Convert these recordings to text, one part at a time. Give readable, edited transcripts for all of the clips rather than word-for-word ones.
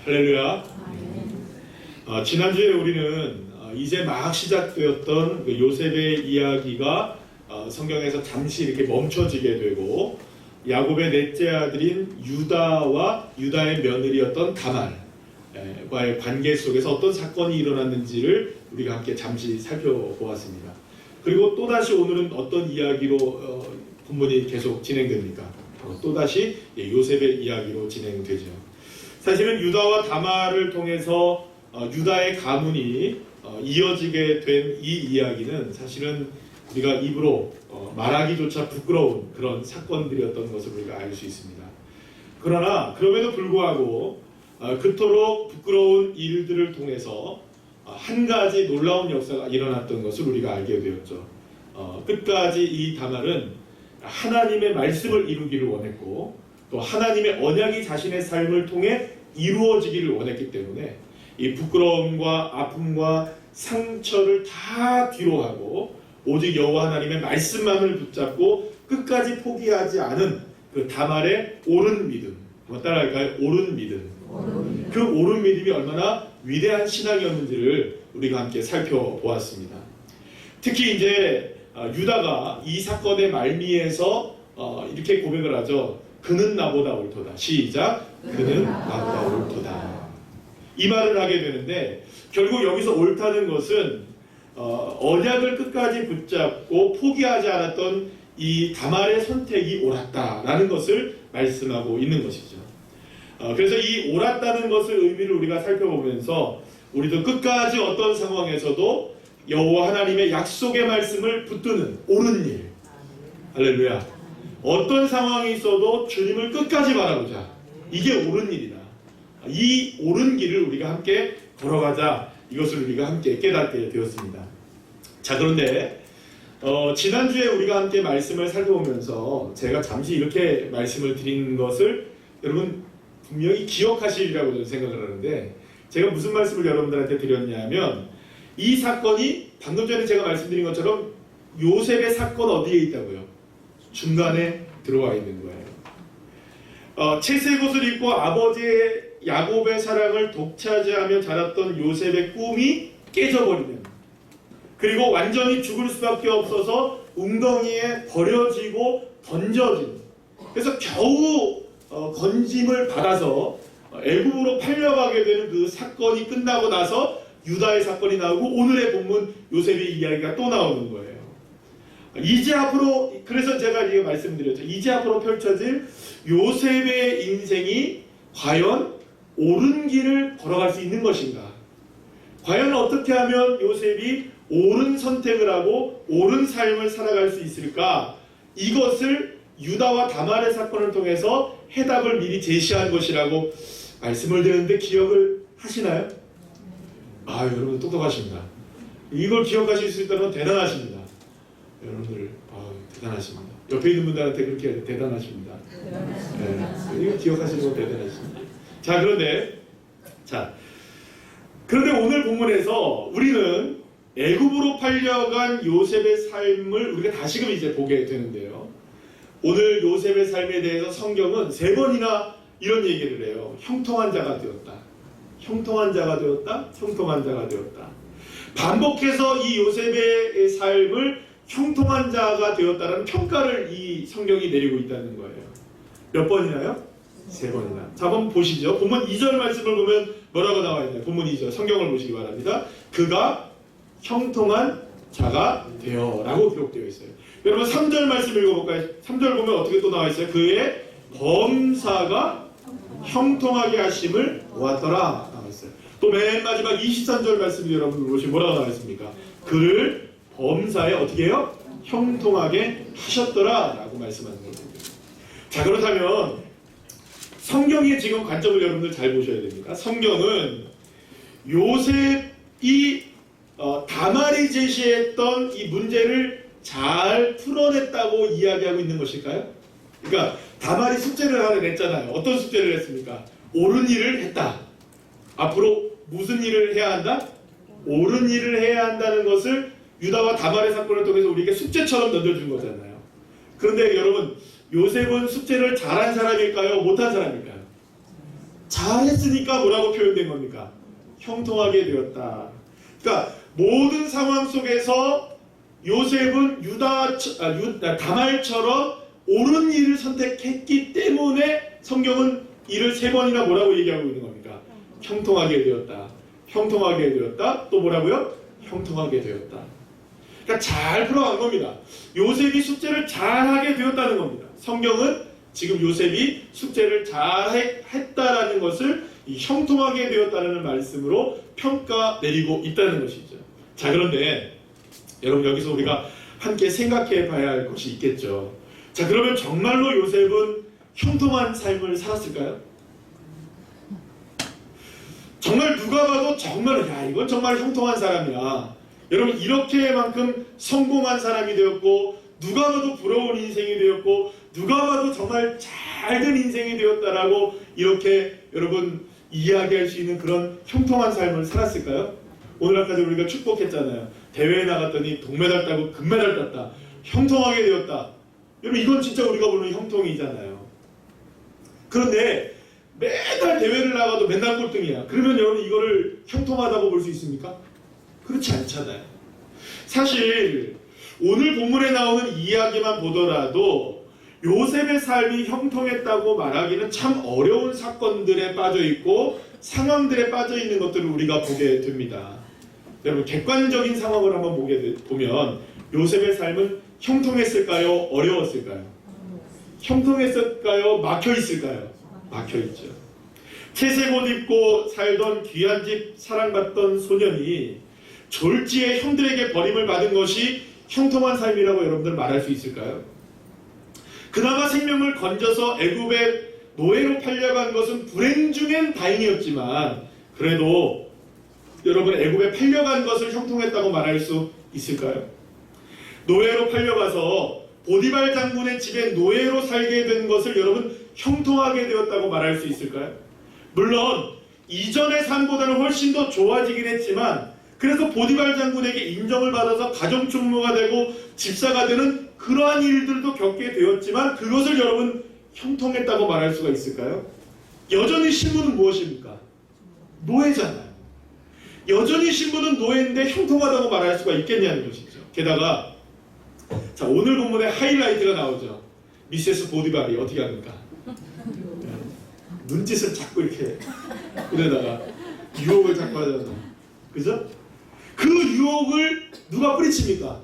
할렐루야. 지난주에 우리는 이제 막 시작되었던 그 요셉의 이야기가 성경에서 잠시 이렇게 멈춰지게 되고 야곱의 넷째 아들인 유다와 유다의 며느리였던 다말과의 관계 속에서 어떤 사건이 일어났는지를 우리가 함께 잠시 살펴보았습니다. 그리고 또다시 오늘은 어떤 이야기로 본문이 계속 진행됩니까? 또다시 요셉의 이야기로 진행되죠. 사실은 유다와 다말을 통해서 유다의 가문이 이어지게 된 이 이야기는 사실은 우리가 입으로 말하기조차 부끄러운 그런 사건들이었던 것을 우리가 알 수 있습니다. 그러나 그럼에도 불구하고 그토록 부끄러운 일들을 통해서 한 가지 놀라운 역사가 일어났던 것을 우리가 알게 되었죠. 끝까지 이 다말은 하나님의 말씀을 이루기를 원했고 또 하나님의 언약이 자신의 삶을 통해 이루어지기를 원했기 때문에 이 부끄러움과 아픔과 상처를 다 뒤로하고 오직 여호와 하나님의 말씀만을 붙잡고 끝까지 포기하지 않은 그 다말의 옳은 믿음, 한번 따라할까요? 옳은 믿음. 그 옳은 믿음이 얼마나 위대한 신앙이었는지를 우리가 함께 살펴보았습니다. 특히 이제 유다가 이 사건의 말미에서 이렇게 고백을 하죠. 그는 나보다 옳도다. 시작. 그는 나보다 옳도다. 이 말을 하게 되는데 결국 여기서 옳다는 것은 언약을 끝까지 붙잡고 포기하지 않았던 이 다말의 선택이 옳았다라는 것을 말씀하고 있는 것이죠. 그래서 이 옳았다는 것을 의미를 우리가 살펴보면서 우리도 끝까지 어떤 상황에서도 여호와 하나님의 약속의 말씀을 붙드는 옳은 일. 할렐루야. 어떤 상황이 있어도 주님을 끝까지 바라보자. 이게 옳은 일이다. 이 옳은 길을 우리가 함께 걸어가자. 이것을 우리가 함께 깨닫게 되었습니다. 자, 그런데 지난주에 우리가 함께 말씀을 살펴보면서 제가 잠시 이렇게 말씀을 드린 것을 여러분 분명히 기억하시리라고 저는 생각을 하는데, 제가 무슨 말씀을 여러분들한테 드렸냐면 이 사건이 방금 전에 제가 말씀드린 것처럼 요셉의 사건 어디에 있다고요? 중간에 들어와 있는 거예요. 채색 옷을 입고 아버지의 야곱의 사랑을 독차지하며 자랐던 요셉의 꿈이 깨져버리는, 그리고 완전히 죽을 수밖에 없어서 웅덩이에 버려지고 던져진, 그래서 겨우 건짐을 받아서 애굽으로 팔려가게 되는 그 사건이 끝나고 나서 유다의 사건이 나오고 오늘의 본문 요셉의 이야기가 또 나오는 거예요. 이제 앞으로, 그래서 제가 이게 말씀드렸죠. 이제 앞으로 펼쳐질 요셉의 인생이 과연 옳은 길을 걸어갈 수 있는 것인가? 과연 어떻게 하면 요셉이 옳은 선택을 하고 옳은 삶을 살아갈 수 있을까? 이것을 유다와 다말의 사건을 통해서 해답을 미리 제시한 것이라고 말씀을 드렸는데 기억을 하시나요? 여러분 똑똑하십니다. 이걸 기억하실 수 있다면 대단하십니다. 여러분들 대단하십니다. 옆에 있는 분들한테 그렇게 대단하십니다. 네, 이거 기억하시는 건 대단하십니다. 자, 그런데 오늘 본문에서 우리는 애굽으로 팔려간 요셉의 삶을 우리가 다시금 이제 보게 되는데요. 오늘 요셉의 삶에 대해서 성경은 3번이나 이런 얘기를 해요. 형통한 자가 되었다. 형통한 자가 되었다. 형통한 자가 되었다. 반복해서 이 요셉의 삶을 형통한 자가 되었다는 평가를 이 성경이 내리고 있다는 거예요. 몇 번이나요? 3번이나. 자, 한번 보시죠. 본문 2절 말씀을 보면 뭐라고 나와 있나요? 본문 2절 성경을 보시기 바랍니다. 그가 형통한 자가 되어 라고 기록되어 있어요. 여러분 3절 말씀 읽어볼까요? 3절 보면 어떻게 또 나와 있어요? 그의 범사가 형통하게 하심을 보았더라 나와 있어요. 또 맨 마지막 23절 말씀 여러분 보시면 뭐라고 나와 있습니까? 그를 범사에 어떻게 해요? 형통하게 하셨더라 라고 말씀하는 거예요. 자, 그렇다면 성경의 지금 관점을 여러분들 잘 보셔야 됩니다. 성경은 요셉이 다말이 제시했던 이 문제를 잘 풀어냈다고 이야기하고 있는 것일까요? 그러니까 다말이 숙제를 하나 냈잖아요. 어떤 숙제를 했습니까? 옳은 일을 했다. 앞으로 무슨 일을 해야 한다? 옳은 일을 해야 한다는 것을 유다와 다말의 사건을 통해서 우리에게 숙제처럼 던져준 거잖아요. 그런데 여러분, 요셉은 숙제를 잘한 사람일까요? 못한 사람일까요? 잘했으니까 뭐라고 표현된 겁니까? 형통하게 되었다. 그러니까 모든 상황 속에서 요셉은 다말처럼 옳은 일을 선택했기 때문에 성경은 이를 3번이나 뭐라고 얘기하고 있는 겁니까? 형통하게 되었다. 형통하게 되었다. 또 뭐라고요? 형통하게 되었다. 그러니까 잘 풀어간 겁니다. 요셉이 숙제를 잘하게 되었다는 겁니다. 성경은 지금 요셉이 숙제를 잘했다라는 것을 이 형통하게 되었다는 말씀으로 평가 내리고 있다는 것이죠. 자, 그런데 여러분 여기서 우리가 함께 생각해 봐야 할 것이 있겠죠. 자, 그러면 정말로 요셉은 형통한 삶을 살았을까요? 정말 누가 봐도 정말 야 이건 정말 형통한 사람이야. 여러분 이렇게만큼 성공한 사람이 되었고 누가 봐도 부러운 인생이 되었고 누가 봐도 정말 잘된 인생이 되었다라고 이렇게 여러분 이야기할 수 있는 그런 형통한 삶을 살았을까요? 오늘 아까도 우리가 축복했잖아요. 대회에 나갔더니 동메달 따고 금메달 땄다. 형통하게 되었다. 여러분 이건 진짜 우리가 보는 형통이잖아요. 그런데 매달 대회를 나가도 맨날 꼴등이야. 그러면 여러분 이거를 형통하다고 볼 수 있습니까? 그렇지 않잖아요. 사실 오늘 본문에 나오는 이야기만 보더라도 요셉의 삶이 형통했다고 말하기는 참 어려운 사건들에 빠져있고 상황들에 빠져있는 것들을 우리가 보게 됩니다. 여러분 객관적인 상황을 한번 보면 요셉의 삶은 형통했을까요? 어려웠을까요? 형통했을까요? 막혀있을까요? 막혀있죠. 채색 옷 입고 살던 귀한 집 사랑받던 소년이 졸지에 형들에게 버림을 받은 것이 형통한 삶이라고 여러분들 말할 수 있을까요? 그나마 생명을 건져서 애굽의 노예로 팔려간 것은 불행 중엔 다행이었지만 그래도 여러분 애굽에 팔려간 것을 형통했다고 말할 수 있을까요? 노예로 팔려가서 보디발 장군의 집에 노예로 살게 된 것을 여러분 형통하게 되었다고 말할 수 있을까요? 물론 이전의 삶보다는 훨씬 더 좋아지긴 했지만 그래서 보디발 장군에게 인정을 받아서 가정총무가 되고 집사가 되는 그러한 일들도 겪게 되었지만 그것을 여러분 형통했다고 말할 수가 있을까요? 여전히 신부는 무엇입니까? 노예잖아요. 여전히 신부는 노예인데 형통하다고 말할 수가 있겠냐는 것이죠. 게다가 자 오늘 본문에 하이라이트가 나오죠. 미세스 보디발이 어떻게 합니까? 눈짓을 자꾸 이렇게 그러다가 유혹을 자꾸 하잖아. 그죠? 그 유혹을 누가 뿌리칩니까?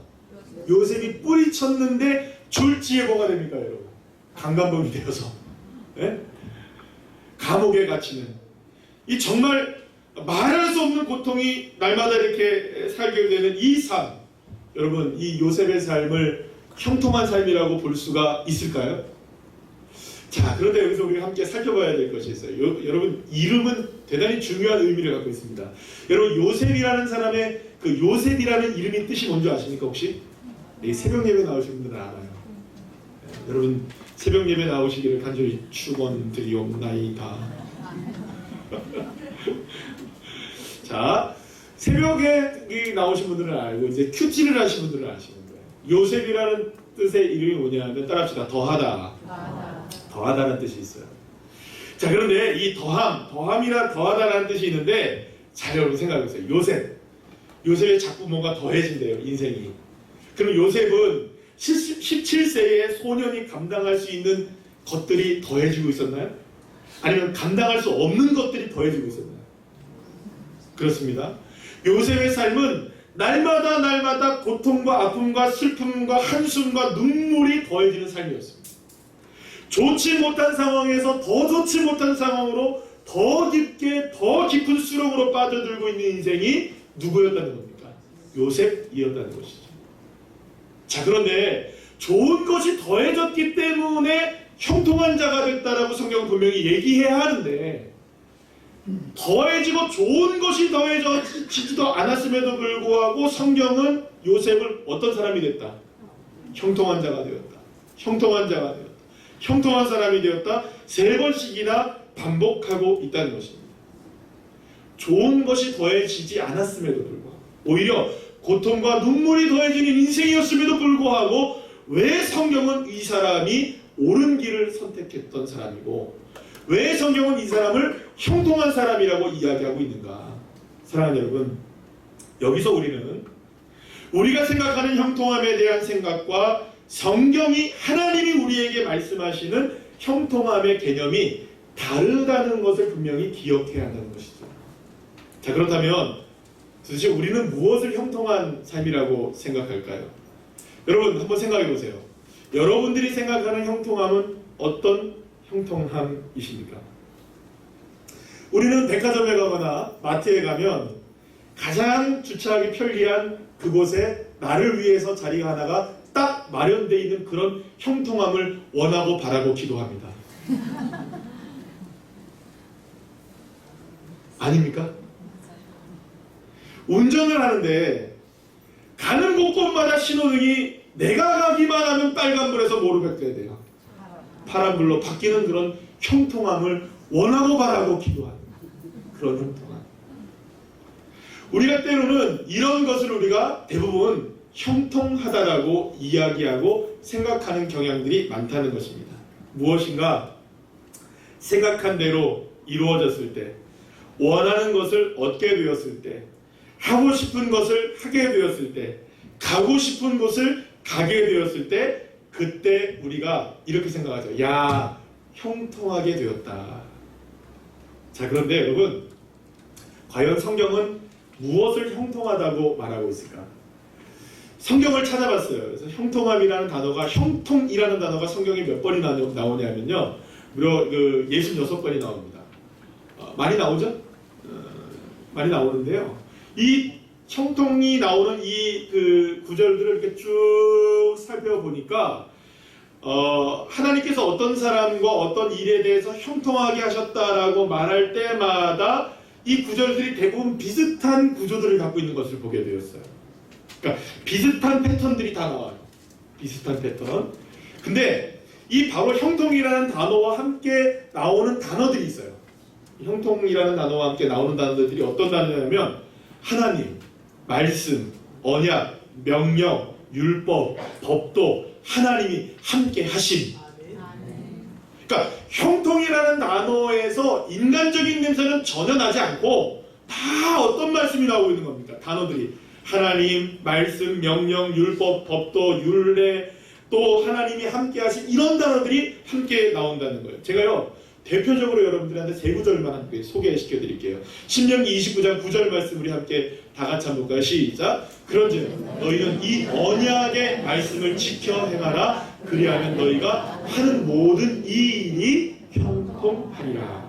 요셉이 뿌리쳤는데 졸지에 뭐가 됩니까 여러분? 강간범이 되어서 감옥에 갇히는 이 정말 말할 수 없는 고통이 날마다 이렇게 살게 되는 이 삶, 여러분 이 요셉의 삶을 형통한 삶이라고 볼 수가 있을까요? 자, 그런데 여기서 우리가 함께 살펴봐야 될 것이 있어요. 여러분 이름은 대단히 중요한 의미를 갖고 있습니다. 여러분 요셉이라는 사람의 그 요셉이라는 이름의 뜻이 뭔지 아십니까 혹시? 새벽 예배 나오신 분들은 알아요. 여러분 새벽 예배 나오시기를 간절히 축원드리옵나이다. 자, 새벽에 나오신 분들은 알고 이제 큐티를 하신 분들은 아시는 거예요. 요셉이라는 뜻의 이름이 뭐냐면 따라합시다. 더하다라는 뜻이 있어요. 자, 그런데 이 더함이나 더하다라는 뜻이 있는데 잘 여러분 생각해보세요. 요셉의 자꾸 뭔가 더해진대요. 인생이. 그럼 요셉은 17세의 소년이 감당할 수 있는 것들이 더해지고 있었나요? 아니면 감당할 수 없는 것들이 더해지고 있었나요? 그렇습니다. 요셉의 삶은 날마다 고통과 아픔과 슬픔과 한숨과 눈물이 더해지는 삶이었습니다. 좋지 못한 상황에서 더 좋지 못한 상황으로 더 깊은 수렁으로 빠져들고 있는 인생이 누구였다는 겁니까? 요셉이었다는 것이죠. 자, 그런데 좋은 것이 더해졌기 때문에 형통한 자가 됐다라고 성경은 분명히 얘기해야 하는데 더해지고 좋은 것이 더해지지도 않았음에도 불구하고 성경은 요셉을 어떤 사람이 됐다? 형통한 자가 되었다. 형통한 자가 되었다. 형통한 사람이 되었다. 3번씩이나 반복하고 있다는 것입니다. 좋은 것이 더해지지 않았음에도 불구하고 오히려 고통과 눈물이 더해지는 인생이었음에도 불구하고 왜 성경은 이 사람이 옳은 길을 선택했던 사람이고 왜 성경은 이 사람을 형통한 사람이라고 이야기하고 있는가? 사랑하는 여러분, 여기서 우리는 우리가 생각하는 형통함에 대한 생각과 성경이 하나님이 우리에게 말씀하시는 형통함의 개념이 다르다는 것을 분명히 기억해야 한다는 것이죠. 자, 그렇다면 도대체 우리는 무엇을 형통한 삶이라고 생각할까요? 여러분 한번 생각해 보세요. 여러분들이 생각하는 형통함은 어떤 형통함이십니까? 우리는 백화점에 가거나 마트에 가면 가장 주차하기 편리한 그곳에 나를 위해서 자리가 하나가 딱 마련되어 있는 그런 형통함을 원하고 바라고 기도합니다. 아닙니까? 운전을 하는데 가는 곳곳마다 신호등이 내가 가기만 하면 빨간불에서 모르겠게 돼요. 파란불로 바뀌는 그런 형통함을 원하고 바라고 기도하는 그런 형통함. 우리가 때로는 이런 것을 우리가 대부분 형통하다라고 이야기하고 생각하는 경향들이 많다는 것입니다. 무엇인가 생각한 대로 이루어졌을 때, 원하는 것을 얻게 되었을 때, 하고 싶은 것을 하게 되었을 때, 가고 싶은 곳을 가게 되었을 때, 그때 우리가 이렇게 생각하죠. 야, 형통하게 되었다. 자, 그런데 여러분, 과연 성경은 무엇을 형통하다고 말하고 있을까? 성경을 찾아봤어요. 그래서 형통함이라는 단어가, 형통이라는 단어가 성경에 몇 번이 나오냐면요, 무려 66번이 나옵니다. 많이 나오죠? 많이 나오는데요. 이 형통이 나오는 이 구절들을 이렇게 쭉 살펴보니까 하나님께서 어떤 사람과 어떤 일에 대해서 형통하게 하셨다라고 말할 때마다 이 구절들이 대부분 비슷한 구조들을 갖고 있는 것을 보게 되었어요. 그러니까 비슷한 패턴들이 다 나와요. 비슷한 패턴. 근데 이 바로 형통이라는 단어와 함께 나오는 단어들이 있어요. 형통이라는 단어와 함께 나오는 단어들이 어떤 단어냐면 하나님, 말씀, 언약, 명령, 율법, 법도 하나님이 함께 하심. 그러니까 형통이라는 단어에서 인간적인 냄새는 전혀 나지 않고 다 어떤 말씀이 나오고 있는 겁니까? 단어들이 하나님, 말씀, 명령, 율법, 법도, 율례, 또 하나님이 함께 하신 이런 단어들이 함께 나온다는 거예요. 제가요 대표적으로 여러분들한테 세 구절만 함께 소개시켜 드릴게요. 신명기 29장 9절 말씀 우리 함께 다 같이 한번 볼까요? 시작. 그런즉 너희는 이 언약의 말씀을 지켜 행하라. 그리하면 너희가 하는 모든 이 일이 형통하리라.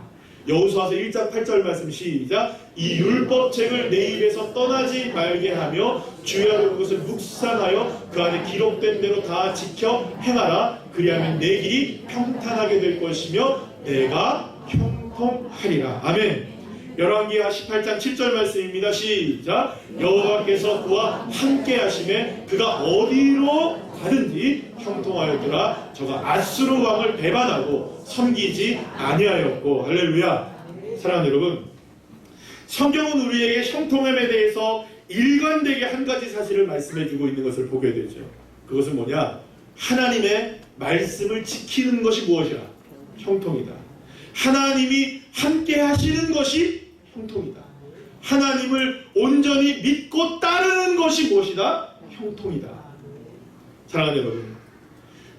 여호수아서 1장 8절 말씀 시작. 이 율법책을 내 입에서 떠나지 말게 하며 주의하여 그것을 묵상하여 그 안에 기록된 대로 다 지켜 행하라. 그리하면 내 길이 평탄하게 될 것이며 내가 형통하리라. 아멘. 열왕기하 18장 7절 말씀입니다. 시작. 여호와께서 그와 함께 하심에 그가 어디로 가든지 형통하였더라. 저가 아수르 왕을 배반하고 섬기지 아니하였고. 할렐루야. 사랑하는 여러분, 성경은 우리에게 형통함에 대해서 일관되게 한 가지 사실을 말씀해주고 있는 것을 보게 되죠. 그것은 뭐냐? 하나님의 말씀을 지키는 것이 무엇이라? 형통이다. 하나님이 함께 하시는 것이 형통이다. 하나님을 온전히 믿고 따르는 것이 무엇이다? 형통이다. 사랑하는 여러분,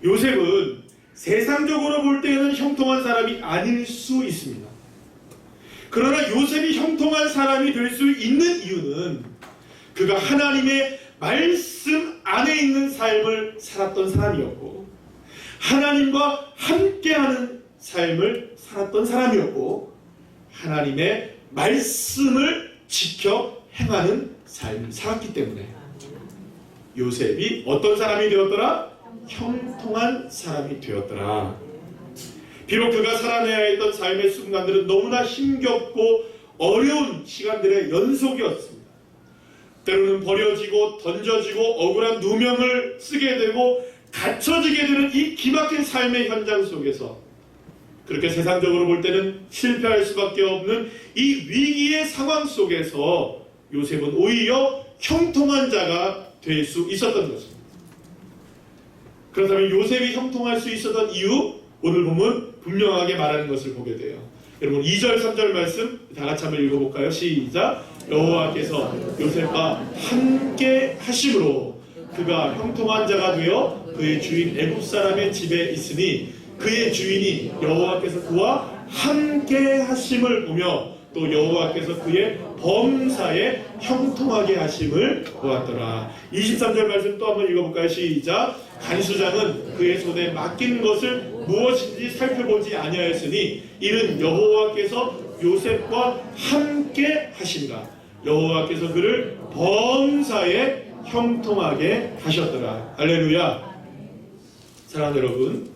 요셉은 세상적으로 볼 때는 형통한 사람이 아닐 수 있습니다. 그러나 요셉이 형통한 사람이 될 수 있는 이유는 그가 하나님의 말씀 안에 있는 삶을 살았던 사람이었고 하나님과 함께하는 삶을 살았던 사람이었고 하나님의 말씀을 지켜 행하는 삶을 살았기 때문에 요셉이 어떤 사람이 되었더라? 형통한 사람이 되었더라. 비록 그가 살아내야 했던 삶의 순간들은 너무나 힘겹고 어려운 시간들의 연속이었습니다. 때로는 버려지고 던져지고 억울한 누명을 쓰게 되고 갇혀지게 되는 이 기막힌 삶의 현장 속에서 그렇게 세상적으로 볼 때는 실패할 수밖에 없는 이 위기의 상황 속에서 요셉은 오히려 형통한 자가 될 수 있었던 것입니다. 그렇다면 요셉이 형통할 수 있었던 이유, 오늘 보면 분명하게 말하는 것을 보게 돼요. 여러분 2절 3절 말씀 다 같이 한번 읽어볼까요? 시작. 여호와께서 요셉과 함께 하심으로 그가 형통한 자가 되어 그의 주인 애굽 사람의 집에 있으니 그의 주인이 여호와께서 그와 함께 하심을 보며 또 여호와께서 그의 범사에 형통하게 하심을 보았더라. 23절 말씀 또 한번 읽어볼까요? 시작. 간수장은 그의 손에 맡긴 것을 무엇인지 살펴보지 아니하였으니 이는 여호와께서 요셉과 함께 하시니라. 여호와께서 그를 범사에 형통하게 하셨더라. 할렐루야. 사랑하는 여러분,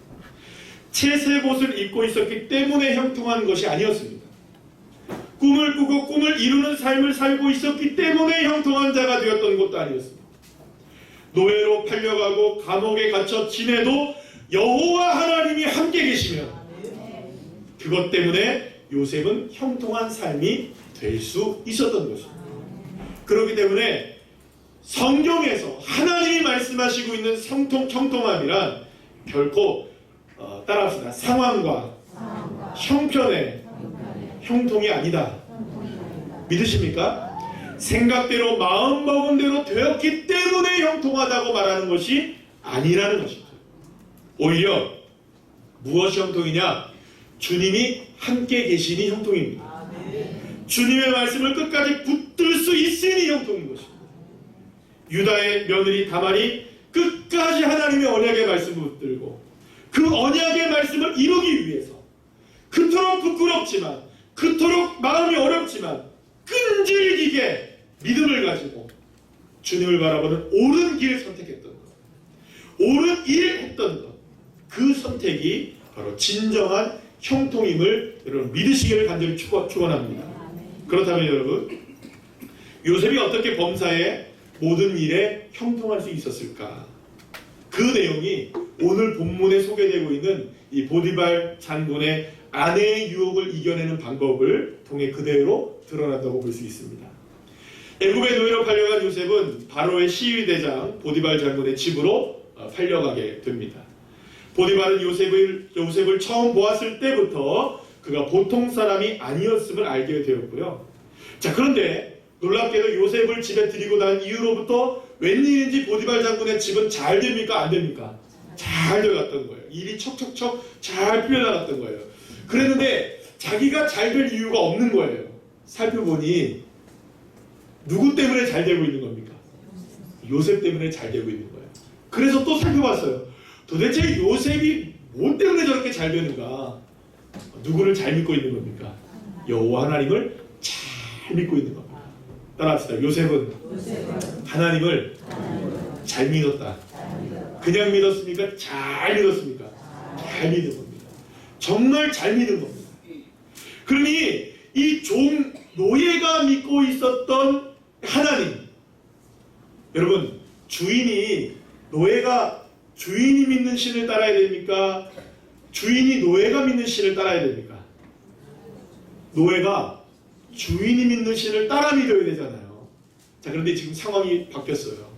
채색 옷을 입고 있었기 때문에 형통한 것이 아니었습니다. 꿈을 꾸고 꿈을 이루는 삶을 살고 있었기 때문에 형통한 자가 되었던 것도 아니었습니다. 노예로 팔려가고 감옥에 갇혀 지내도 여호와 하나님이 함께 계시면 그것 때문에 요셉은 형통한 삶이 될 수 있었던 것입니다. 그렇기 때문에 성경에서 하나님이 말씀하시고 있는 형통함이란 결코 따라합시다. 상황과 형편의 형통이 아니다. 믿으십니까? 생각대로 마음먹은 대로 되었기 때문에 형통하다고 말하는 것이 아니라는 것입니다. 오히려 무엇이 형통이냐? 주님이 함께 계시니 형통입니다. 주님의 말씀을 끝까지 붙들 수 있으니 형통인 것입니다. 유다의 며느리 다말이 끝까지 하나님의 언약의 말씀을 붙들고 그 언약의 말씀을 이루기 위해서 그토록 부끄럽지만 그토록 마음이 어렵지만 끈질기게 믿음을 가지고 주님을 바라보는 옳은 길을 선택했던 것, 옳은 일을 했던 것, 그 선택이 바로 진정한 형통임을 여러분 믿으시기를 간절히 축원합니다. 그렇다면 여러분, 요셉이 어떻게 범사의 모든 일에 형통할 수 있었을까? 그 내용이 오늘 본문에 소개되고 있는 이 보디발 장군의 아내의 유혹을 이겨내는 방법을 통해 그대로 드러난다고 볼 수 있습니다. 애굽의 노예로 팔려간 요셉은 바로의 시위대장 보디발 장군의 집으로 팔려가게 됩니다. 보디발은 요셉을 처음 보았을 때부터 그가 보통 사람이 아니었음을 알게 되었고요. 자, 그런데 놀랍게도 요셉을 집에 들이고 난 이후로부터 웬일인지 보디발 장군의 집은 잘 됩니까? 안 됩니까? 잘 되었던 거예요. 일이 척척척 잘 풀려나갔던 거예요. 그랬는데 자기가 잘 될 이유가 없는 거예요. 살펴보니 누구 때문에 잘 되고 있는 겁니까? 요셉 때문에 잘 되고 있는 거예요. 그래서 또 살펴봤어요. 도대체 요셉이 뭐 때문에 저렇게 잘 되는가? 누구를 잘 믿고 있는 겁니까? 여호와 하나님을 잘 믿고 있는 겁니다. 따라합시다. 요셉은 하나님을 잘 믿었다. 그냥 믿었습니까? 잘 믿었습니까? 잘 믿은 겁니다. 정말 잘 믿은 겁니다. 그러니 이 노예가 믿고 있었던 하나님, 여러분, 노예가 주인이 믿는 신을 따라야 됩니까? 주인이 노예가 믿는 신을 따라야 됩니까? 노예가 주인이 믿는 신을 따라 믿어야 되잖아요. 자, 그런데 지금 상황이 바뀌었어요.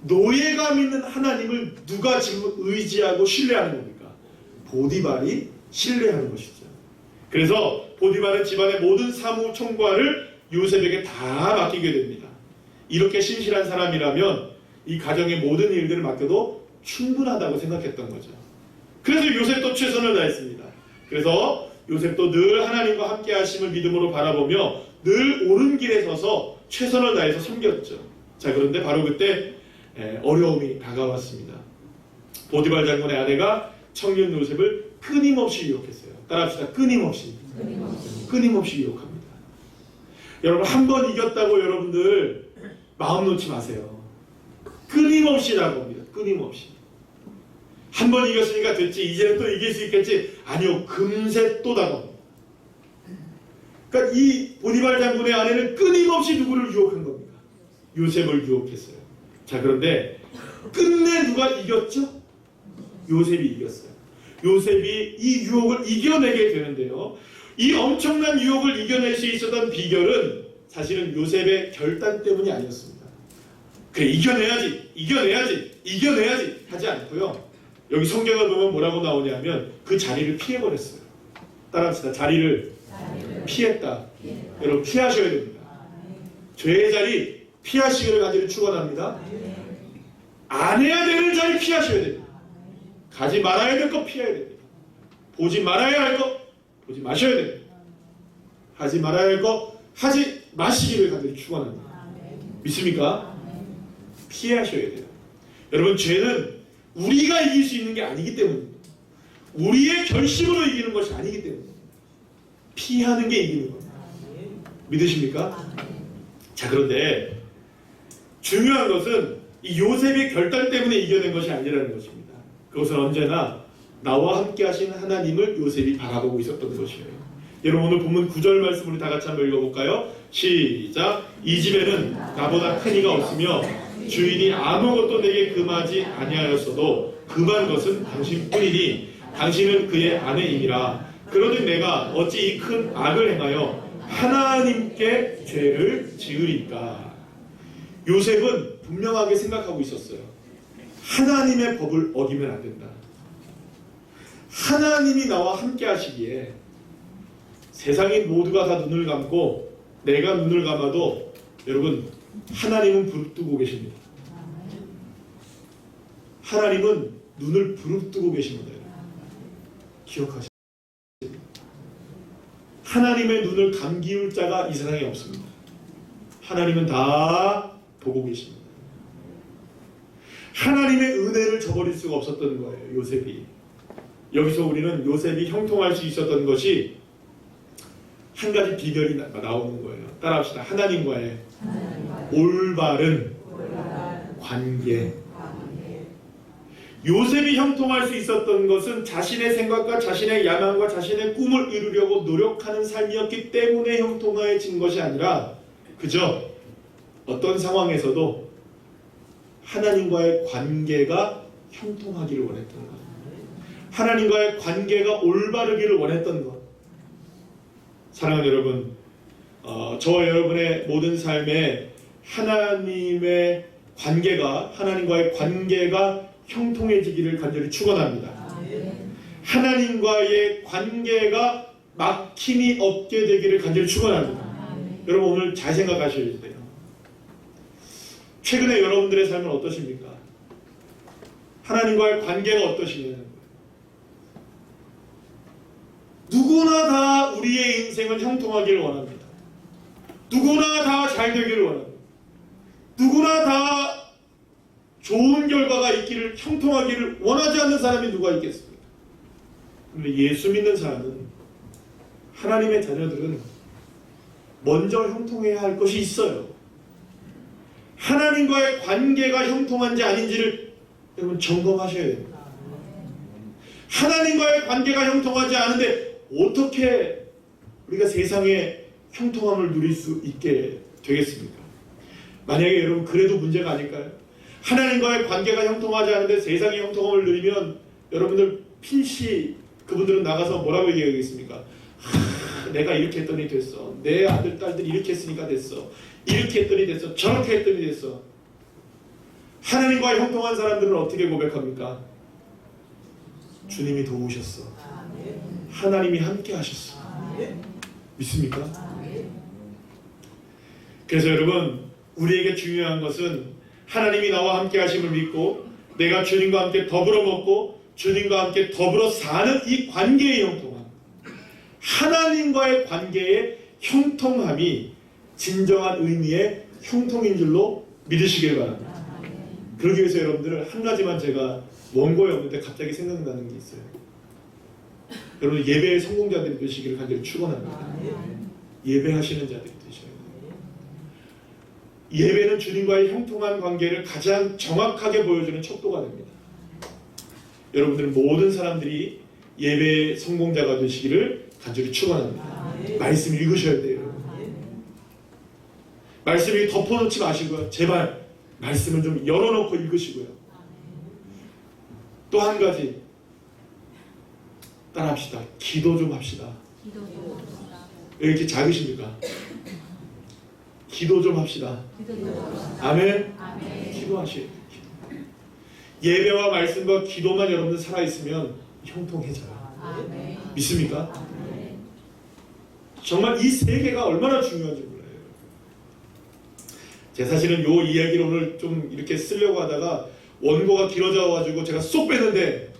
노예가 믿는 하나님을 누가 지금 의지하고 신뢰하는 겁니까? 보디발이 신뢰하는 것이죠. 그래서 보디발은 집안의 모든 사무 총괄을 요셉에게 다 맡기게 됩니다. 이렇게 신실한 사람이라면 이 가정의 모든 일들을 맡겨도 충분하다고 생각했던 거죠. 그래서 요셉도 최선을 다했습니다. 그래서 요셉도 늘 하나님과 함께 하심을 믿음으로 바라보며 늘 옳은 길에 서서 최선을 다해서 섬겼죠. 자, 그런데 바로 그때 어려움이 다가왔습니다. 보디발 장군의 아내가 청년 요셉을 끊임없이 유혹했어요. 따라합시다. 끊임없이 유혹합니다. 여러분, 한 번 이겼다고 여러분들 마음 놓지 마세요. 끊임없이라고 합니다. 끊임없이. 한 번 이겼으니까 됐지, 이제는 또 이길 수 있겠지. 아니요, 금세 또 다가옵니다. 그러니까 이 보디발 장군의 아내는 끊임없이 누구를 유혹한 겁니까? 요셉을 유혹했어요. 자, 그런데 끝내 누가 이겼죠? 요셉이 이겼어요. 요셉이 이 유혹을 이겨내게 되는데요. 이 엄청난 유혹을 이겨낼 수 있었던 비결은 사실은 요셉의 결단 때문이 아니었습니다. 그래, 이겨내야지 하지 않고요. 여기 성경을 보면 뭐라고 나오냐면 그 자리를 피해버렸어요. 따라합시다. 자리를 피했다. 여러분 피하셔야 됩니다. 죄의 자리 피하시기를 간절히 축원합니다. 안 해야 되는 자리 피하셔야 됩니다. 가지 말아야 될 거 피해야 됩니다. 보지 말아야 할 거 보지 마셔야 됩니다. 하지 말아야 할 거 하지 마시기를 간절히 축원합니다. 믿습니까? 피하셔야 돼요. 여러분 죄는 우리가 이길 수 있는 게 아니기 때문입니다. 우리의 결심으로 이기는 것이 아니기 때문입니다. 피하는 게 이기는 겁니다. 믿으십니까? 자, 그런데 중요한 것은 이 요셉의 결단 때문에 이겨낸 것이 아니라는 것입니다. 그것은 언제나 나와 함께 하신 하나님을 요셉이 바라보고 있었던 것이에요. 여러분 오늘 본문 9절 말씀을 다 같이 한번 읽어볼까요? 시작. 이 집에는 나보다 큰 이가 없으며 주인이 아무것도 내게 금하지 아니하였어도 금한 것은 당신뿐이니 당신은 그의 아내이니라. 그러듯 내가 어찌 이 큰 악을 행하여 하나님께 죄를 지으리까. 요셉은 분명하게 생각하고 있었어요. 하나님의 법을 어기면 안 된다. 하나님이 나와 함께 하시기에 세상의 모두가 다 눈을 감고 내가 눈을 감아도 여러분 하나님은 부릅뜨고 계십니다. 하나님은 눈을 부릅뜨고 계십니다. 기억하십시오. 하나님의 눈을 감기울 자가 이 세상에 없습니다. 하나님은 다 보고 계십니다. 하나님의 은혜를 저버릴 수가 없었던 거예요. 요셉이. 여기서 우리는 요셉이 형통할 수 있었던 것이 한 가지 비결이 나오는 거예요. 따라합시다. 하나님과의 올바른 관계. 요셉이 형통할 수 있었던 것은 자신의 생각과 자신의 야망과 자신의 꿈을 이루려고 노력하는 삶이었기 때문에 형통해진 것이 아니라 그저 어떤 상황에서도 하나님과의 관계가 형통하기를 원했던 것, 하나님과의 관계가 올바르기를 원했던 것. 사랑하는 여러분, 저와 여러분의 모든 삶에 하나님과의 관계가 형통해지기를 간절히 축원합니다. 하나님과의 관계가 막힘이 없게 되기를 간절히 축원합니다. 여러분 오늘 잘 생각하셔야 돼요. 최근에 여러분들의 삶은 어떠십니까? 하나님과의 관계가 어떠시냐는 거예요. 누구나 다 우리의 인생은 형통하기를 원합니다. 누구나 다 잘 되기를 원합니다. 누구나 다 좋은 결과가 있기를, 형통하기를 원하지 않는 사람이 누가 있겠습니까? 그런데 예수 믿는 사람은, 하나님의 자녀들은 먼저 형통해야 할 것이 있어요. 하나님과의 관계가 형통한지 아닌지를 여러분 점검하셔야 됩니다. 하나님과의 관계가 형통하지 않은데 어떻게 우리가 세상에 형통함을 누릴 수 있게 되겠습니까? 만약에 여러분 그래도 문제가 아닐까요? 하나님과의 관계가 형통하지 않은데 세상의 형통함을 누리면 여러분들 필시 그분들은 나가서 뭐라고 얘기하겠습니까? 내가 이렇게 했더니 됐어. 내 아들 딸들이 이렇게 했으니까 됐어. 이렇게 했더니 됐어. 저렇게 했더니 됐어. 하나님과 형통한 사람들은 어떻게 고백합니까? 주님이 도우셨어. 하나님이 함께 하셨어. 믿습니까? 그래서 여러분 우리에게 중요한 것은 하나님이 나와 함께 하심을 믿고 내가 주님과 함께 더불어 먹고 주님과 함께 더불어 사는 이 관계의 형통함, 하나님과의 관계의 형통함이 진정한 의미의 형통인 줄로 믿으시길 바랍니다. 그러기 위해서 여러분들은 한 가지만 제가 원고에 없는데 갑자기 생각나는 게 있어요. 여러분 예배의 성공자들이 되시기를 간절히 축원합니다. 예배하시는 자들이 되셔야 돼요. 예배는 주님과의 형통한 관계를 가장 정확하게 보여주는 척도가 됩니다. 여러분들은 모든 사람들이 예배의 성공자가 되시기를 간절히 축원합니다. 말씀 읽으셔야 돼요. 말씀 덮어놓지 마시고요. 제발 말씀을 좀 열어놓고 읽으시고요. 또 한 가지 따라합시다. 기도 좀 합시다. 왜 이렇게 작으십니까? 기도 좀 합시다. 아멘. 기도하셔야 돼요. 예배와 말씀과 기도만 여러분들 살아있으면 형통해져요. 믿습니까? 정말 이 세 개가 얼마나 중요한지 몰라요. 제가 사실은 요 이야기를 오늘 좀 이렇게 쓰려고 하다가 원고가 길어져가지고 제가 쏙 뺐는데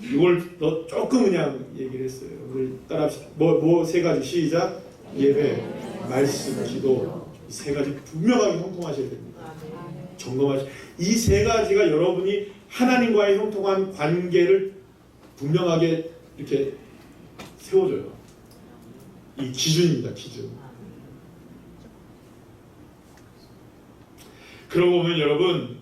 이걸 조금 그냥 얘기를 했어요. 우리 따라합시다. 뭐 세 가지 시작. 예배, 말씀, 기도. 이 세 가지 분명하게 형통하셔야 됩니다. 점검하시. 이 세 가지가 여러분이 하나님과의 형통한 관계를 분명하게 이렇게 세워줘요. 이 기준입니다. 기준. 그러고 보면 여러분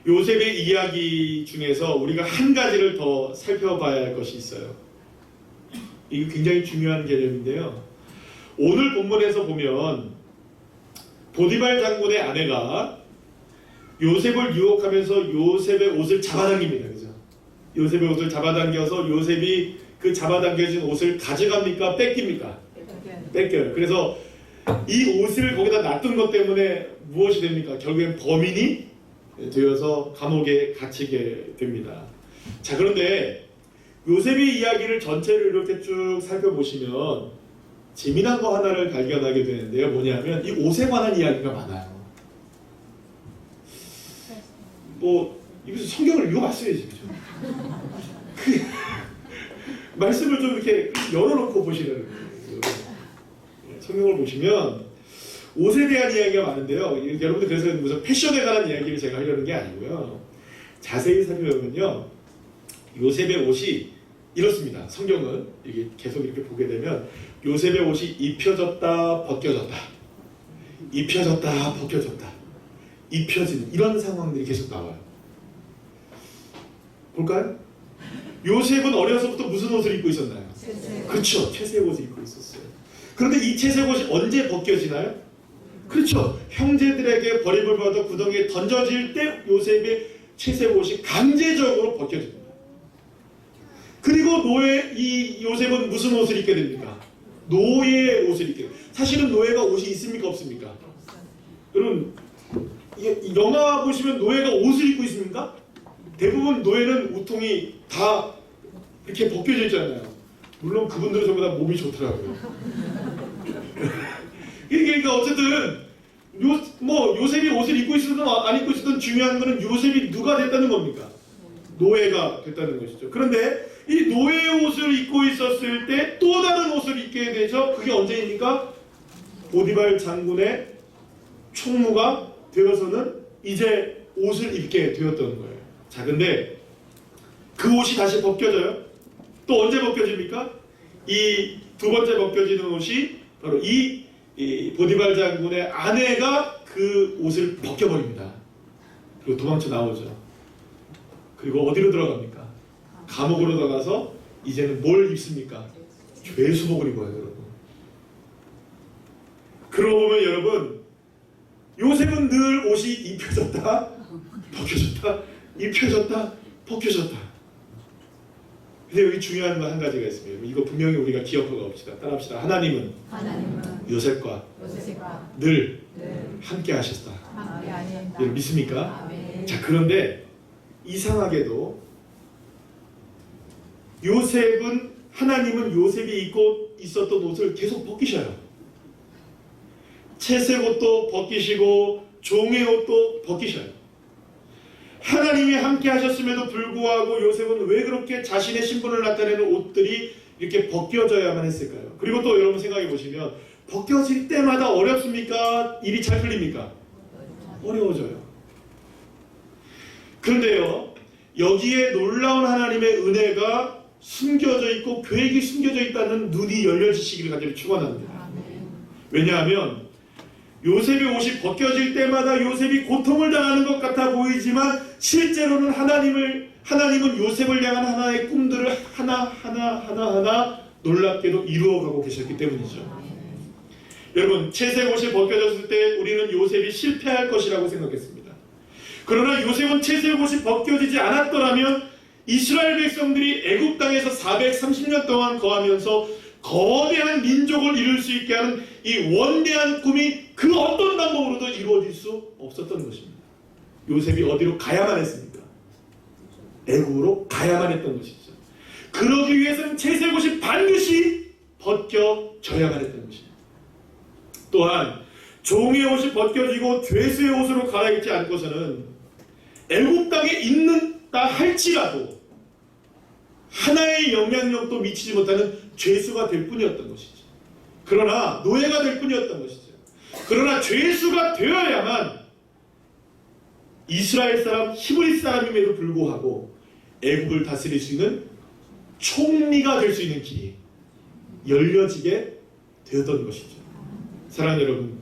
요셉의 이야기 중에서 우리가 한 가지를 더 살펴봐야 할 것이 있어요. 이게 굉장히 중요한 개념인데요. 오늘 본문에서 보면 보디발 장군의 아내가 요셉을 유혹하면서 요셉의 옷을 잡아당깁니다. 그죠? 요셉의 옷을 잡아당겨서 요셉이 그 잡아당겨진 옷을 가져갑니까? 뺏깁니까? 뺏겨요. 그래서 이 옷을 거기다 놔둔 것 때문에 무엇이 됩니까? 결국엔 범인이 되어서 감옥에 갇히게 됩니다. 자, 그런데 요셉의 이야기를 전체를 이렇게 쭉 살펴보시면 재미난 거 하나를 발견하게 되는데요. 뭐냐면 이 옷에 관한 이야기가 많아요. 뭐 이것도 성경을 읽어봤어야지, 그죠? 말씀을 좀 이렇게 열어놓고 보시라는 거예요. 성경을 보시면 옷에 대한 이야기가 많은데요. 여러분들 그래서 무슨 패션에 관한 이야기를 제가 하려는 게 아니고요. 자세히 살펴보면요, 요셉의 옷이 이렇습니다. 성경은 이게 계속 이렇게 보게 되면 요셉의 옷이 입혀졌다 벗겨졌다, 입혀졌다 벗겨졌다, 입혀진 이런 상황들이 계속 나와요. 볼까요? 요셉은 어려서부터 무슨 옷을 입고 있었나요? 그렇죠. 채색 옷을 입고 있었어요. 그런데 이 채색 옷이 언제 벗겨지나요? 그렇죠. 형제들에게 버림을 받아 구덩이에 던져질 때 요셉의 채색 옷이 강제적으로 벗겨집니다. 그리고 이 요셉은 무슨 옷을 입게 됩니까? 노예의 옷을 입게 됩니다. 사실은 노예가 옷이 있습니까? 없습니까? 여러분, 영화 보시면 노예가 옷을 입고 있습니까? 대부분 노예는 우통이 다 이렇게 벗겨져 있잖아요. 물론 그분들은 전부 다 몸이 좋더라고요. 그러니까 어쨌든 요셉이 옷을 입고 있었든 안 입고 있었든 중요한 것은 요셉이 누가 됐다는 겁니까? 노예가 됐다는 것이죠. 그런데 이 노예의 옷을 입고 있었을 때 또 다른 옷을 입게 되죠. 그게 언제입니까? 보디발 장군의 총무가 되어서는 이제 옷을 입게 되었던 거예요. 자, 근데 그 옷이 다시 벗겨져요. 또 언제 벗겨집니까? 이 두 번째 벗겨지는 옷이 바로 이 보디발 장군의 아내가 그 옷을 벗겨버립니다. 그리고 도망쳐 나오죠. 그리고 어디로 들어갑니까? 감옥으로 들어가서 이제는 뭘 입습니까? 죄수복을 입어요, 여러분. 그러고 보면 여러분, 요셉은 늘 옷이 입혀졌다 벗겨졌다, 입혀졌다 벗겨졌다. 근데 여기 중요한 건 한 가지가 있습니다. 이거 분명히 우리가 기억하고 갑시다. 따라합시다. 하나님은 요셉과 늘 함께 하셨다. 여러분 믿습니까? 아멘. 자, 그런데 이상하게도 하나님은 요셉이 입고 있었던 옷을 계속 벗기셔요. 채색 옷도 벗기시고 종의 옷도 벗기셔요. 하나님이 함께 하셨음에도 불구하고 요셉은 왜 그렇게 자신의 신분을 나타내는 옷들이 이렇게 벗겨져야만 했을까요? 그리고 또 여러분 생각해 보시면 벗겨질 때마다 어렵습니까? 일이 잘 풀립니까? 어려워져요. 그런데요, 여기에 놀라운 하나님의 은혜가 숨겨져 있고 계획이 숨겨져 있다는 눈이 열려지시기를 간절히 축원합니다. 왜냐하면 요셉의 옷이 벗겨질 때마다 요셉이 고통을 당하는 것 같아 보이지만 실제로는 하나님은 요셉을 향한 하나의 꿈들을 하나 놀랍게도 이루어가고 계셨기 때문이죠. 여러분, 채색 옷이 벗겨졌을 때 우리는 요셉이 실패할 것이라고 생각했습니다. 그러나 요셉은 채색 옷이 벗겨지지 않았더라면 이스라엘 백성들이 애굽 땅에서 430년 동안 거하면서 거대한 민족을 이룰 수 있게 하는 이 원대한 꿈이 그 어떤 방법으로도 이루어질 수 없었던 것입니다. 요셉이 어디로 가야만 했습니까? 애굽으로 가야만 했던 것이죠. 그러기 위해서는 채색 옷이 반드시 벗겨져야 져야만 했던 것입니다. 또한 종의 옷이 벗겨지고 죄수의 옷으로 갈아입지 않고서는 애굽 땅에 있는다 할지라도 하나의 영향력도 미치지 못하는 죄수가 될 뿐이었던 것이죠. 그러나 노예가 될 뿐이었던 것이죠. 그러나 죄수가 되어야만 이스라엘 사람, 히브리 사람임에도 불구하고 애굽을 다스릴 수 있는 총리가 될 수 있는 길이 열려지게 되었던 것이죠. 사랑하는 여러분,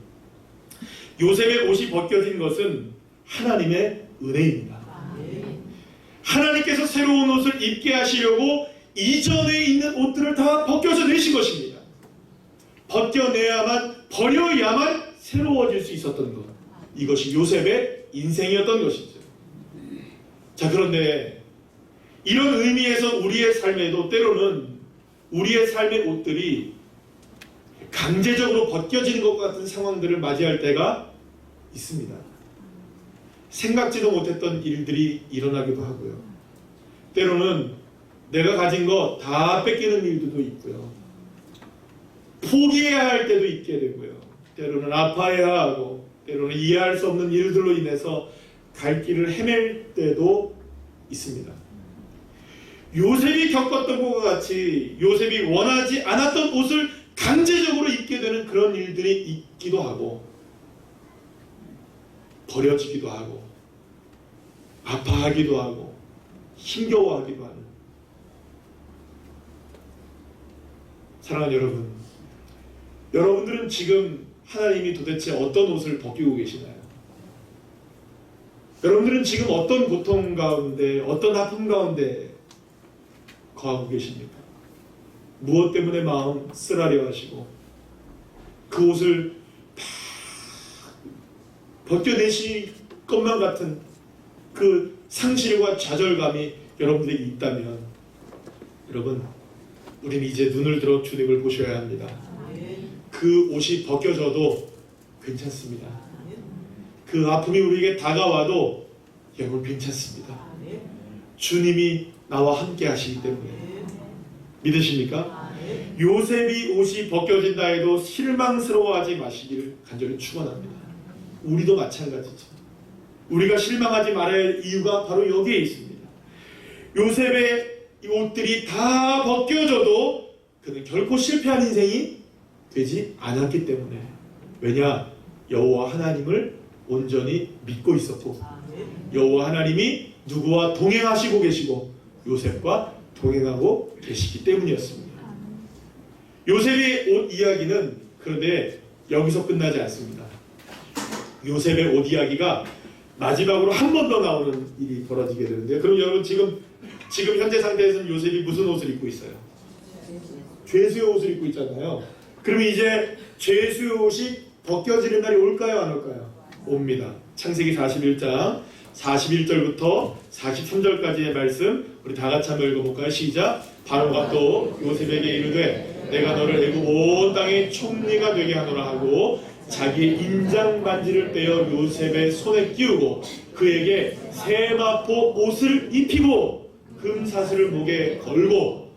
요셉의 옷이 벗겨진 것은 하나님의 은혜입니다. 하나님께서 새로운 옷을 입게 하시려고 이전에 있는 옷들을 다 벗겨져 내신 것입니다. 벗겨내야만, 버려야만 새로워질 수 있었던 것, 이것이 요셉의 인생이었던 것이죠. 자, 그런데 이런 의미에서 우리의 삶에도 때로는 우리의 삶의 옷들이 강제적으로 벗겨지는 것 같은 상황들을 맞이할 때가 있습니다. 생각지도 못했던 일들이 일어나기도 하고요. 때로는 내가 가진 거 다 뺏기는 일들도 있고요. 포기해야 할 때도 있게 되고요. 때로는 아파해야 하고, 때로는 이해할 수 없는 일들로 인해서 갈 길을 헤맬 때도 있습니다. 요셉이 겪었던 것과 같이 요셉이 원하지 않았던 옷을 강제적으로 입게 되는 그런 일들이 있기도 하고, 버려지기도 하고, 아파하기도 하고, 힘겨워하기도 하는. 사랑하는 여러분, 여러분들은 지금 하나님이 도대체 어떤 옷을 벗기고 계시나요? 여러분들은 지금 어떤 고통 가운데, 어떤 아픔 가운데 거하고 계십니까? 무엇 때문에 마음 쓰라려 하시고 그 옷을 다 벗겨내실 것만 같은 그 상실과 좌절감이 여러분들에게 있다면, 여러분, 우리는 이제 눈을 들어 주님을 보셔야 합니다. 그 옷이 벗겨져도 괜찮습니다. 그 아픔이 우리에게 다가와도 여러분 괜찮습니다. 주님이 나와 함께 하시기 때문에. 믿으십니까? 요셉이 옷이 벗겨진다 해도 실망스러워하지 마시기를 간절히 축원합니다. 우리도 마찬가지죠. 우리가 실망하지 말아야 할 이유가 바로 여기에 있습니다. 요셉의 이 옷들이 다 벗겨져도 그는 결코 실패한 인생이 되지 않았기 때문에. 왜냐? 여호와 하나님을 온전히 믿고 있었고, 여호와 하나님이 누구와 동행하시고 계시고 요셉과 동행하고 계시기 때문이었습니다. 요셉의 옷 이야기는 그런데 여기서 끝나지 않습니다. 요셉의 옷 이야기가 마지막으로 한 번 더 나오는 일이 벌어지게 되는데요. 그럼 여러분 지금 현재 상태에서는 요셉이 무슨 옷을 입고 있어요? 죄수의 옷을 입고 있잖아요. 그러면 이제 죄수의 옷이 벗겨지는 날이 올까요, 안 올까요? 옵니다. 창세기 41장 41절부터 43절까지의 말씀 우리 다 같이 한번 읽어볼까요? 시작. 바로가 또 요셉에게 이르되 내가 너를 애굽 온 땅의 총리가 되게 하노라 하고 자기의 인장 반지를 떼어 요셉의 손에 끼우고 그에게 세마포 옷을 입히고 금사슬을 목에 걸고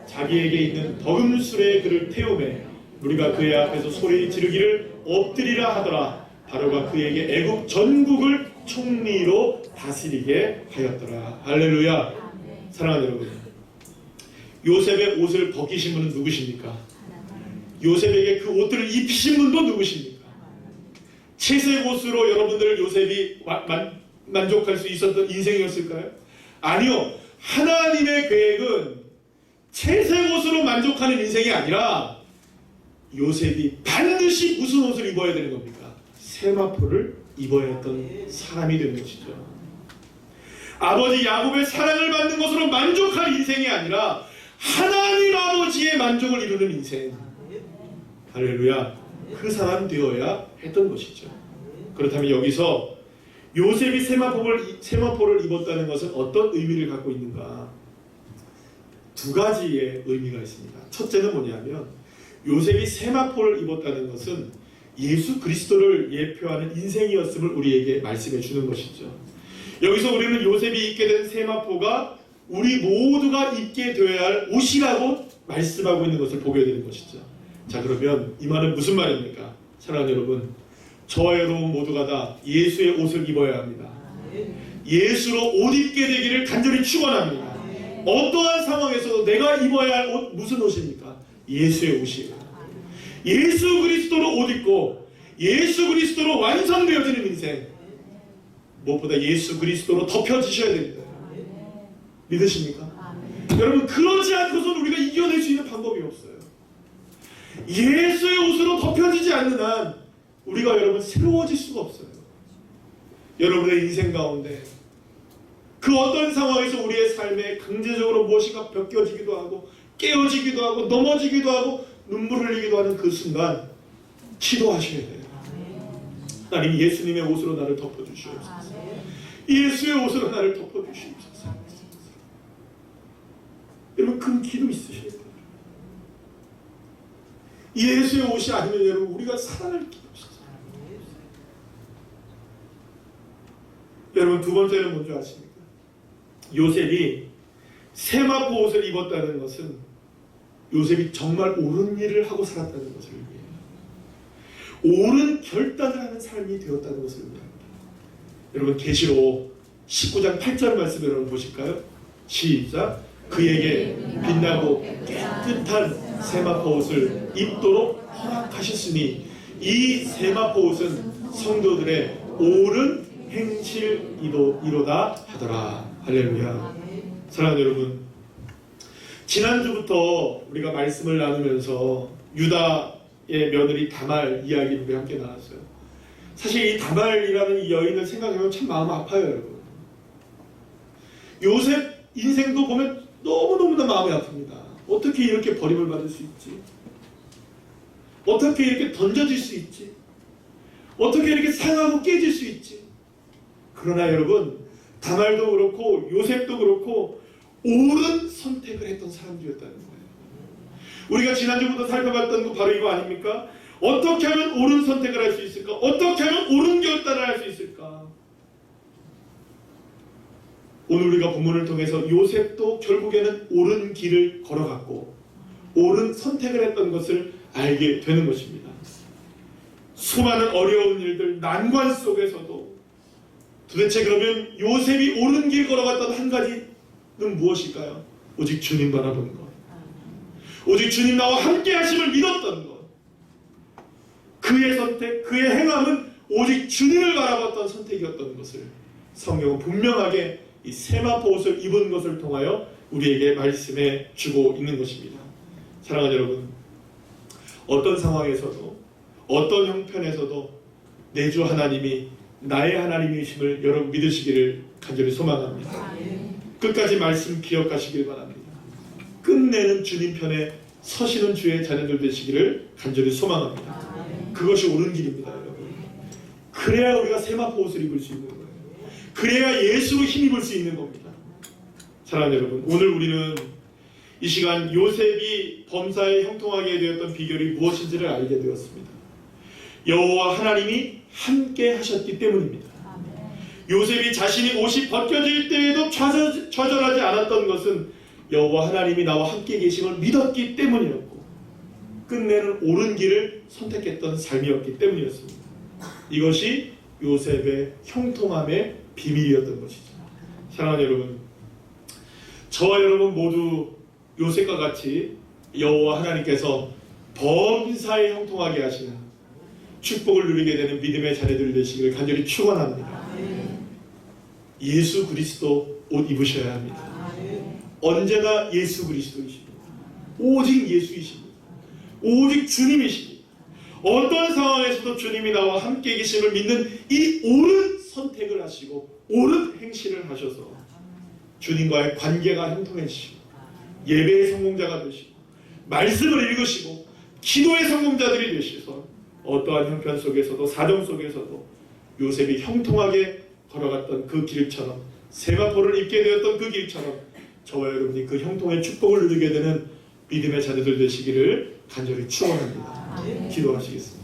자기에게 있는 덕음술에 그를 태우매 우리가 그의 앞에서 소리 지르기를 엎드리라 하더라. 바로가 그에게 애굽 전국을 총리로 다스리게 하였더라. 할렐루야. 사랑하는 여러분, 요셉의 옷을 벗기신 분은 누구십니까? 요셉에게 그 옷들을 입히신 분도 누구십니까? 채색 옷으로 여러분들 요셉이 만족할 수 있었던 인생이었을까요? 아니요. 하나님의 계획은 채색 옷으로 만족하는 인생이 아니라 요셉이 반드시 무슨 옷을 입어야 되는 겁니까? 세마포를 입어야 했던 사람이 되는 것이죠. 아버지 야곱의 사랑을 받는 것으로 만족할 인생이 아니라 하나님 아버지의 만족을 이루는 인생. 할렐루야. 그 사람 되어야 했던 것이죠. 그렇다면 여기서 요셉이 세마포를 입었다는 것은 어떤 의미를 갖고 있는가? 두 가지의 의미가 있습니다. 첫째는 뭐냐면 요셉이 세마포를 입었다는 것은 예수 그리스도를 예표하는 인생이었음을 우리에게 말씀해 주는 것이죠. 여기서 우리는 요셉이 입게 된 세마포가 우리 모두가 입게 되어야 할 옷이라고 말씀하고 있는 것을 보게 되는 것이죠. 자, 그러면 이 말은 무슨 말입니까? 사랑하는 여러분, 저와 여러분 모두가 다 예수의 옷을 입어야 합니다. 예수로 옷 입게 되기를 간절히 축원합니다. 어떠한 상황에서도 내가 입어야 할 옷, 무슨 옷입니까? 예수의 옷이에요. 예수 그리스도로 옷 입고 예수 그리스도로 완성되어지는 인생, 무엇보다 예수 그리스도로 덮여지셔야 됩니다. 믿으십니까? 여러분, 그러지 않고서는 우리가 이겨낼 수 있는 방법이 없어요. 예수의 옷으로 덮여지지 않는 한 우리가 여러분 새로워질 수가 없어요. 여러분의 인생 가운데 그 어떤 상황에서 우리의 삶에 강제적으로 무엇인가 벗겨지기도 하고 깨어지기도 하고 넘어지기도 하고 눈물 흘리기도 하는 그 순간 기도하셔야 돼요. 하나님, 예수님의 옷으로 나를 덮어주시옵소서. 예수의 옷으로 나를 덮어주시옵소서. 여러분, 그 기도 있으셔야 돼요. 예수의 옷이 아니면 여러분 우리가 살아날 길이 없어요. 여러분, 두 번째는 뭔지 아십니까? 요셉이 세마포 옷을 입었다는 것은 요셉이 정말 옳은 일을 하고 살았다는 것을 의미해요. 옳은 결단을 하는 삶이 되었다는 것을 의미합니다. 여러분, 계시록 19장 8절 말씀 여러분 보실까요? 시작. 그에게 빛나고 깨끗한 세마포 옷을 입도록 허락하셨으니 이 세마포 옷은 성도들의 옳은 행실이로다 하더라. 할렐루야. 사랑하는 여러분, 지난주부터 우리가 말씀을 나누면서 유다의 며느리 다말 이야기를 우리 함께 나눴어요. 사실 이 다말이라는 이 여인을 생각하면 참 마음 아파요, 여러분. 요셉 인생도 보면 너무너무나 마음이 아픕니다. 어떻게 이렇게 버림을 받을 수 있지? 어떻게 이렇게 던져질 수 있지? 어떻게 이렇게 상하고 깨질 수 있지? 그러나 여러분, 다말도 그렇고 요셉도 그렇고 옳은 선택을 했던 사람들이었다는 거예요. 우리가 지난주부터 살펴봤던 거 바로 이거 아닙니까? 어떻게 하면 옳은 선택을 할 수 있을까? 어떻게 하면 옳은 결단을 할 수 있을까? 오늘 우리가 본문을 통해서 요셉도 결국에는 옳은 길을 걸어갔고 옳은 선택을 했던 것을 알게 되는 것입니다. 수많은 어려운 일들, 난관 속에서도 도대체 그러면 요셉이 옳은 길 걸어갔던 한 가지는 무엇일까요? 오직 주님 바라보는 것, 오직 주님 나와 함께 하심을 믿었던 것. 그의 선택, 그의 행함은 오직 주님을 바라봤던 선택이었던 것을 성경은 분명하게 이 세마포 옷을 입은 것을 통하여 우리에게 말씀해 주고 있는 것입니다. 사랑하는 여러분, 어떤 상황에서도 어떤 형편에서도 내 주 하나님이 나의 하나님이심을 여러분 믿으시기를 간절히 소망합니다. 끝까지 말씀 기억하시길 바랍니다. 끝내는 주님 편에 서시는 주의 자녀들 되시기를 간절히 소망합니다. 그것이 옳은 길입니다, 여러분. 그래야 우리가 세마포 옷을 입을 수 있는 거예요. 그래야 예수로 힘입을 수 있는 겁니다. 사랑하는 여러분, 오늘 우리는 이 시간 요셉이 범사에 형통하게 되었던 비결이 무엇인지를 알게 되었습니다. 여호와 하나님이 함께 하셨기 때문입니다. 요셉이 자신이 옷이 벗겨질 때에도 좌절하지 않았던 것은 여호와 하나님이 나와 함께 계심을 믿었기 때문이었고 끝내는 옳은 길을 선택했던 삶이었기 때문이었습니다. 이것이 요셉의 형통함의 비밀이었던 것이죠. 사랑하는 여러분, 저와 여러분 모두 요셉과 같이 여호와 하나님께서 범사에 형통하게 하시는 축복을 누리게 되는 믿음의 자녀들 되시기를 간절히 축원합니다. 예수 그리스도 옷 입으셔야 합니다. 언제나 예수 그리스도이십니다. 오직 예수이십니다. 오직 주님이십니다. 어떤 상황에서도 주님이 나와 함께 계심을 믿는 이 옳은 선택을 하시고 옳은 행실을 하셔서 주님과의 관계가 형통해지시고 예배의 성공자가 되시고 말씀을 읽으시고 기도의 성공자들이 되셔서 어떠한 형편 속에서도 사정 속에서도 요셉이 형통하게 걸어갔던 그 길처럼 세마포를 입게 되었던 그 길처럼 저와 여러분이 그 형통의 축복을 누리게 되는 믿음의 자녀들 되시기를 간절히 축원합니다. 기도하시겠습니다.